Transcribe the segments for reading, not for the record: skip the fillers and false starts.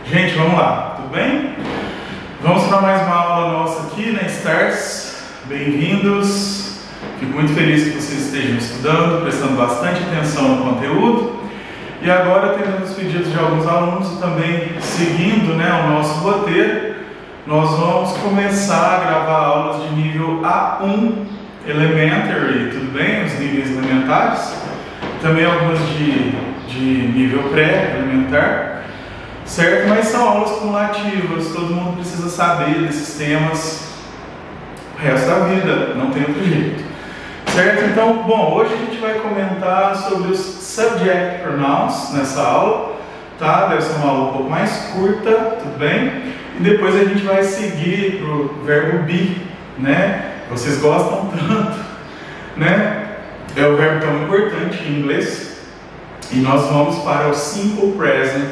Gente, vamos lá, tudo bem? Vamos para mais uma aula nossa aqui na Stars. Bem-vindos. Fico muito feliz que vocês estejam estudando, prestando bastante atenção no conteúdo. E agora, tendo os pedidos de alguns alunos e também seguindo o nosso roteiro, nós vamos começar a gravar aulas de nível A1 Elementary, tudo bem? Os níveis elementares. Também algumas de nível pré-elementar, certo? Mas são aulas cumulativas, todo mundo precisa saber desses temas o resto da vida, não tem outro jeito, certo? Então, bom, hoje a gente vai comentar sobre os subject pronouns nessa aula, tá? Deve ser uma aula um pouco mais curta, tudo bem? E depois a gente vai seguir para o verbo be, né? Vocês gostam tanto, né? É o verbo tão importante em inglês. E nós vamos para o simple present,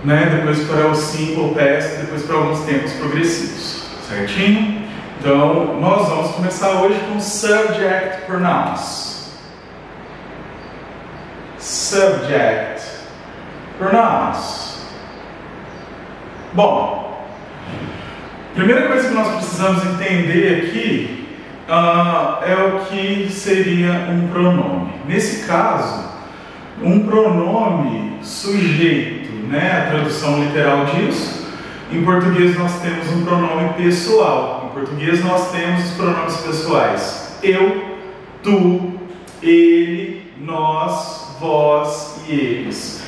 né? Depois para o simple past, depois para alguns tempos progressivos, certinho? Então, nós vamos começar hoje com subject pronouns. Subject pronouns. Bom, primeira coisa que nós precisamos entender aqui é o que seria um pronome. Nesse caso, um pronome sujeito, né? A tradução literal disso. Em português nós temos um pronome pessoal. Em português nós temos os pronomes pessoais: eu, tu, ele, nós, vós e eles.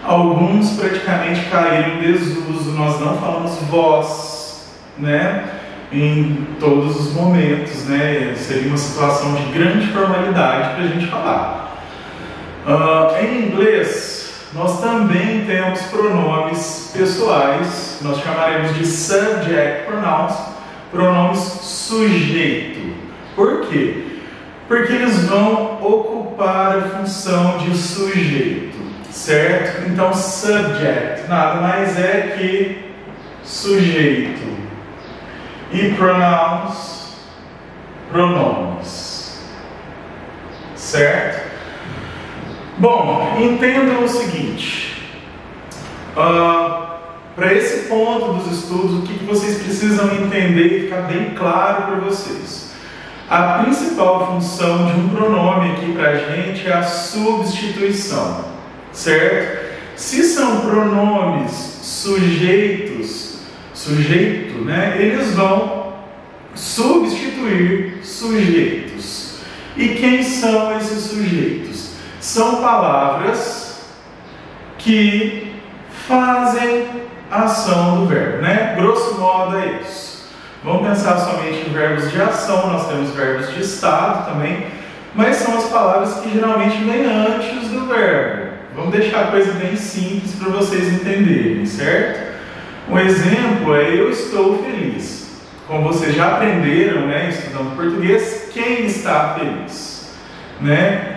Alguns praticamente caíram em desuso. Nós não falamos vós, né? Em todos os momentos, né? Seria uma situação de grande formalidade para a gente falar. Em inglês, nós também temos pronomes pessoais, nós chamaremos de subject pronouns, pronomes sujeito. Por quê? Porque eles vão ocupar a função de sujeito, certo? Então, subject nada mais é que sujeito. E pronouns, pronomes, certo? Bom, entendam o seguinte, para esse ponto dos estudos, o que vocês precisam entender e ficar bem claro para vocês. A principal função de um pronome aqui para a gente é a substituição, certo? Se são pronomes sujeito, né? Eles vão substituir sujeitos. E quem são esses sujeitos? São palavras que fazem a ação do verbo, né? Grosso modo é isso. Vamos pensar somente em verbos de ação, nós temos verbos de estado também, mas são as palavras que geralmente vêm antes do verbo. Vamos deixar a coisa bem simples para vocês entenderem, certo? Um exemplo é eu estou feliz. Como vocês já aprenderam, né, estudando português, quem está feliz? Né?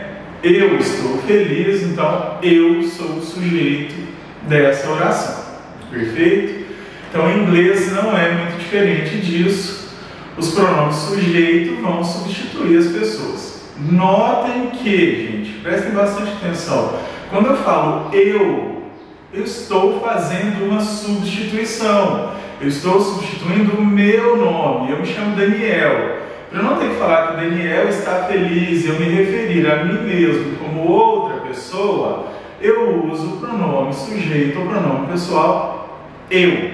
Eu estou feliz, então eu sou o sujeito dessa oração. Perfeito? Então, em inglês não é muito diferente disso. Os pronomes sujeito vão substituir as pessoas. Notem que, gente, prestem bastante atenção. Quando eu falo eu estou fazendo uma substituição. Eu estou substituindo o meu nome. Eu me chamo Daniel. Para eu não ter que falar que o Daniel está feliz e eu me referir a mim mesmo como outra pessoa, eu uso o pronome sujeito ou pronome pessoal eu.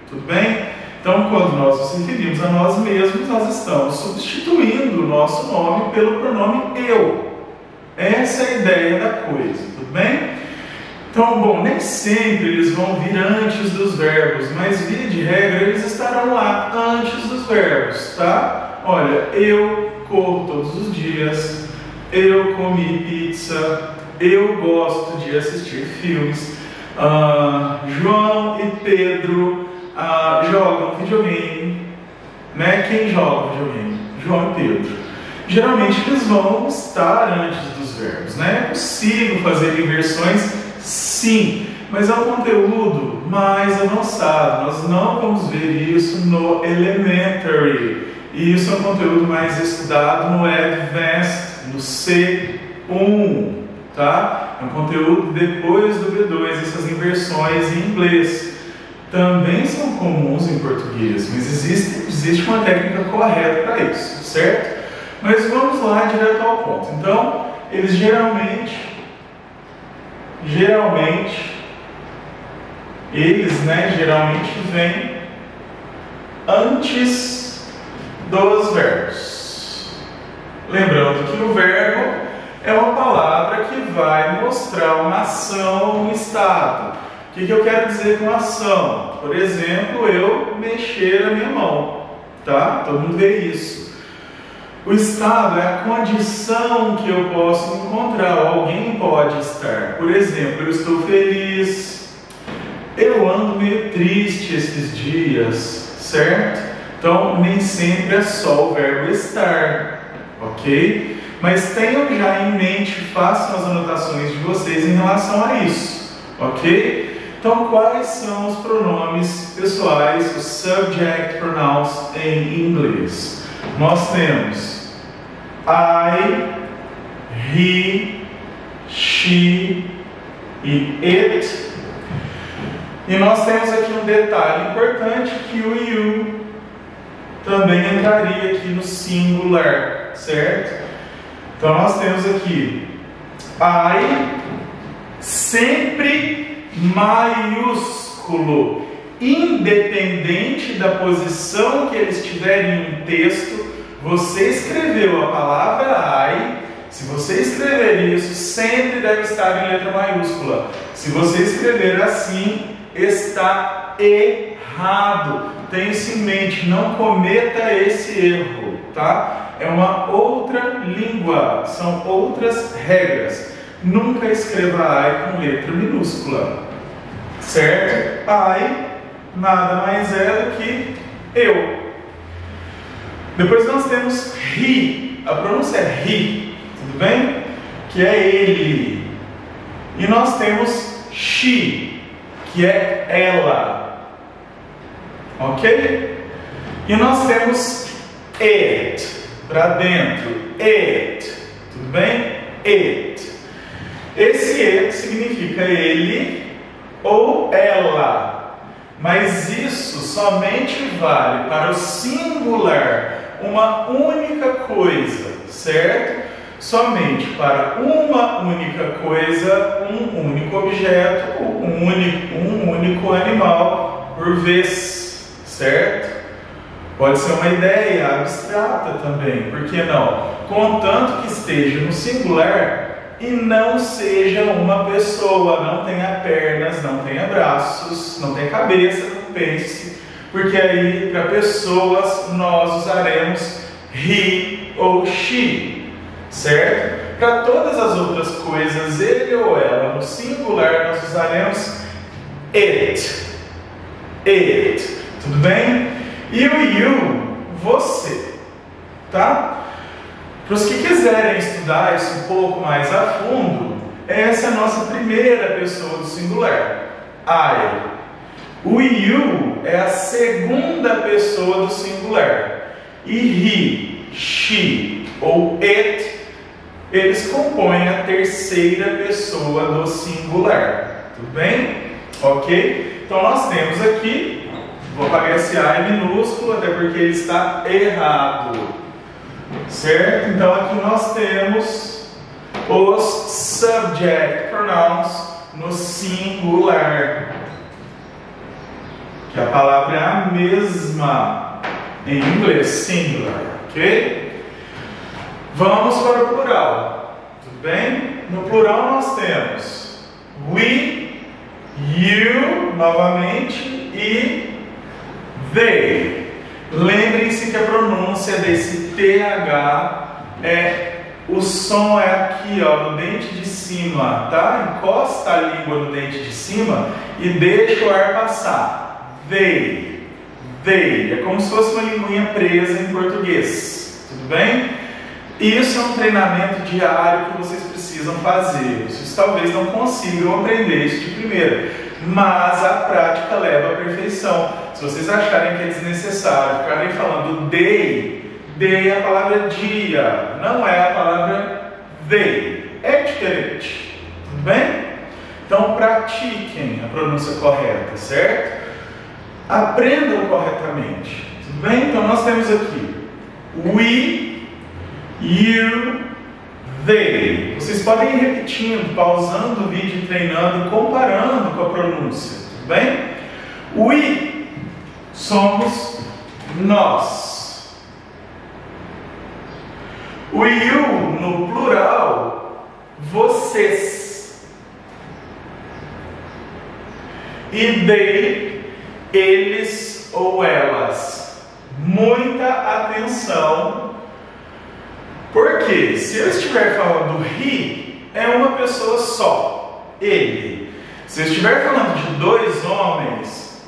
Tudo bem? Então, quando nós nos referimos a nós mesmos, nós estamos substituindo o nosso nome pelo pronome eu. Essa é a ideia da coisa. Tudo bem? Então, bom, nem sempre eles vão vir antes dos verbos, mas via de regra eles estarão lá antes dos verbos, tá? Olha, eu corro todos os dias, eu comi pizza, eu gosto de assistir filmes, João e Pedro jogam videogame, né? Quem joga videogame? João e Pedro. Geralmente eles vão estar antes dos verbos, né? É possível fazer inversões? Sim, mas é um conteúdo mais avançado. Nós não vamos ver isso no Elementary. E isso é um conteúdo mais estudado no Advanced, no C1, tá? é um conteúdo depois do B2, essas inversões em inglês também são comuns em português, mas existe uma técnica correta para isso, certo? Mas vamos lá direto ao ponto. Então, eles geralmente, vêm antes dos verbos. Lembrando que o verbo é uma palavra que vai mostrar uma ação, um estado. O que eu quero dizer com ação? Por exemplo, eu mexer a minha mão, tá? Todo mundo vê isso. O estado é a condição que eu posso encontrar, alguém pode estar. Por exemplo, eu estou feliz, eu ando meio triste esses dias, certo? Então, nem sempre é só o verbo estar, ok? Mas tenham já em mente, façam as anotações de vocês em relação a isso, ok? Então, quais são os pronomes pessoais, os subject pronouns em inglês? Nós temos I, he, she e it. E nós temos aqui um detalhe importante, que o you também entraria aqui no singular, certo? Então nós temos aqui I, sempre maiúsculo, independente da posição que ele estiver em um texto. Você escreveu a palavra I, se você escrever isso, sempre deve estar em letra maiúscula. Se você escrever assim, está errado. Tenha isso em mente, não cometa esse erro, tá? É uma outra língua, são outras regras. Nunca escreva I com letra minúscula, certo? I nada mais é do que eu. Depois nós temos he, a pronúncia é he, tudo bem? Que é ele. E nós temos she, que é ela, ok? E nós temos it, para dentro, it, tudo bem? It. Esse it significa ele ou ela, mas isso somente vale para o singular, uma única coisa, certo? Somente para uma única coisa, um único objeto, um único animal por vez, certo? Pode ser uma ideia abstrata também, por que não? Contanto que esteja no singular e não seja uma pessoa, não tenha pernas, não tenha braços, não tenha cabeça, não pense, porque aí para pessoas nós usaremos he ou she, certo? Para todas as outras coisas, ele ou ela, no singular nós usaremos it, tudo bem? E o you, você, tá? Para os que quiserem estudar isso um pouco mais a fundo, essa é a nossa primeira pessoa do singular, I. O you é a segunda pessoa do singular. E he, she ou it, eles compõem a terceira pessoa do singular. Tudo bem? Ok? Então nós temos aqui, vou apagar esse I minúsculo, até porque ele está errado. Certo? Então aqui nós temos os subject pronouns no singular, que a palavra é a mesma em inglês, singular, ok? Vamos para o plural, tudo bem? No plural nós temos we, you, novamente, e they. Lembrem-se que a pronúncia desse TH o som é aqui, ó, no dente de cima, tá? Encosta a língua no dente de cima e deixa o ar passar. They. É como se fosse uma linguinha presa em português, tudo bem? Isso é um treinamento diário que vocês precisam fazer. Vocês talvez não consigam aprender isso de primeira, mas a prática leva à perfeição. Se vocês acharem que é desnecessário ficarem falando day é a palavra dia, não é a palavra they. É diferente, Tudo bem? Então pratiquem a pronúncia correta, certo? Aprendam corretamente. Tudo bem? Então nós temos aqui we, you, they. Vocês podem ir repetindo, pausando o vídeo, treinando e comparando com a pronúncia. Tudo bem? We somos nós. O you no plural, vocês. E they, eles ou elas. Muita atenção, porque se eu estiver falando he, é uma pessoa só, ele. Se eu estiver falando de dois homens,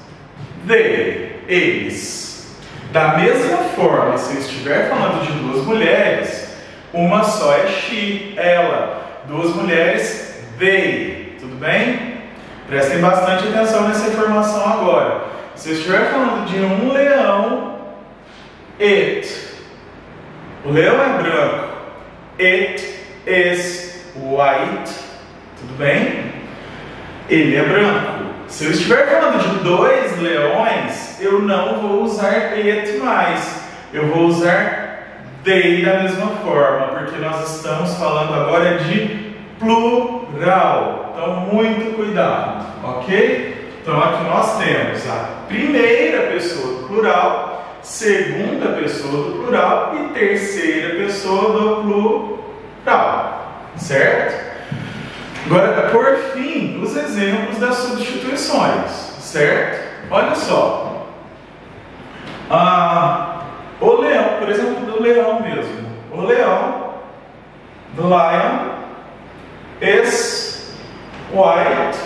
they, eles. Da mesma forma, se eu estiver falando de duas mulheres, uma só é she, ela. Duas mulheres, they. Tudo bem? Prestem bastante atenção nessa informação agora. Se eu estiver falando de um leão, it. O leão é branco. It is white. Tudo bem? Ele é branco. Se eu estiver falando de dois leões, eu não vou usar it mais. Eu vou usar they da mesma forma, porque nós estamos falando agora de plural. Então, muito cuidado, ok? Então, aqui nós temos a primeira pessoa do plural, segunda pessoa do plural e terceira pessoa do plural, certo? Agora, por fim, os exemplos das substituições, certo? Olha só. O leão, por exemplo, do leão mesmo. O leão, the lion, is white.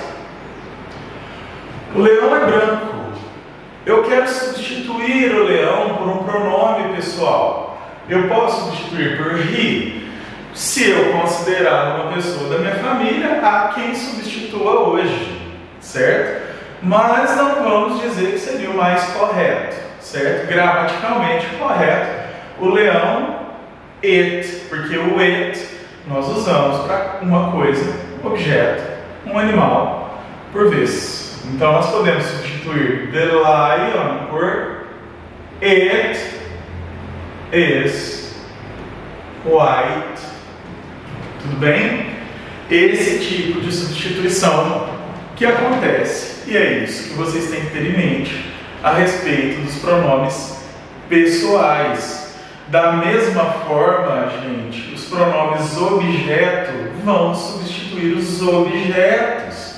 O leão é branco. Eu quero substituir o leão por um pronome pessoal. Eu posso substituir por he, se eu considerar uma pessoa da minha família a quem substitua hoje, certo? Mas não vamos dizer que seria o mais correto, certo? Gramaticalmente correto. O leão, it, porque o it nós usamos para uma coisa, um objeto, um animal, por vez. Então nós podemos substituir the lion por it is white. Tudo bem? Esse tipo de substituição que acontece. E é isso que vocês têm que ter em mente a respeito dos pronomes pessoais. Da mesma forma, gente, os pronomes objeto vão substituir os objetos.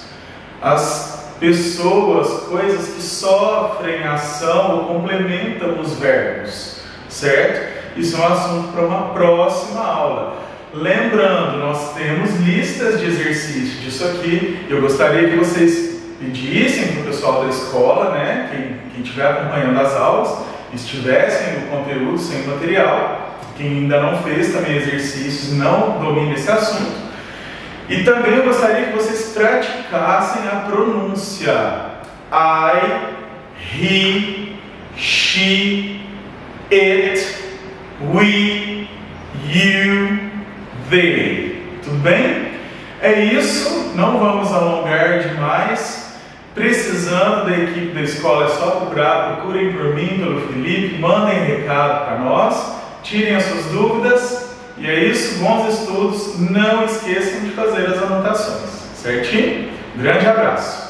As pessoas, coisas que sofrem ação ou complementam os verbos, certo? Isso é um assunto para uma próxima aula. Lembrando, nós temos listas de exercícios disso aqui. Eu gostaria que vocês pedissem para o pessoal da escola, né, quem estiver acompanhando as aulas, estivessem no conteúdo, sem o material. Quem ainda não fez também exercícios, não domina esse assunto. E também eu gostaria que vocês praticassem a pronúncia. I, he, she, it, we, you, they. Tudo bem? É isso, não vamos alongar demais. Precisando da equipe da escola, é só procurem por mim, pelo Felipe, mandem recado para nós, tirem as suas dúvidas. E é isso, bons estudos, não esqueçam de fazer as anotações, certinho? Grande abraço!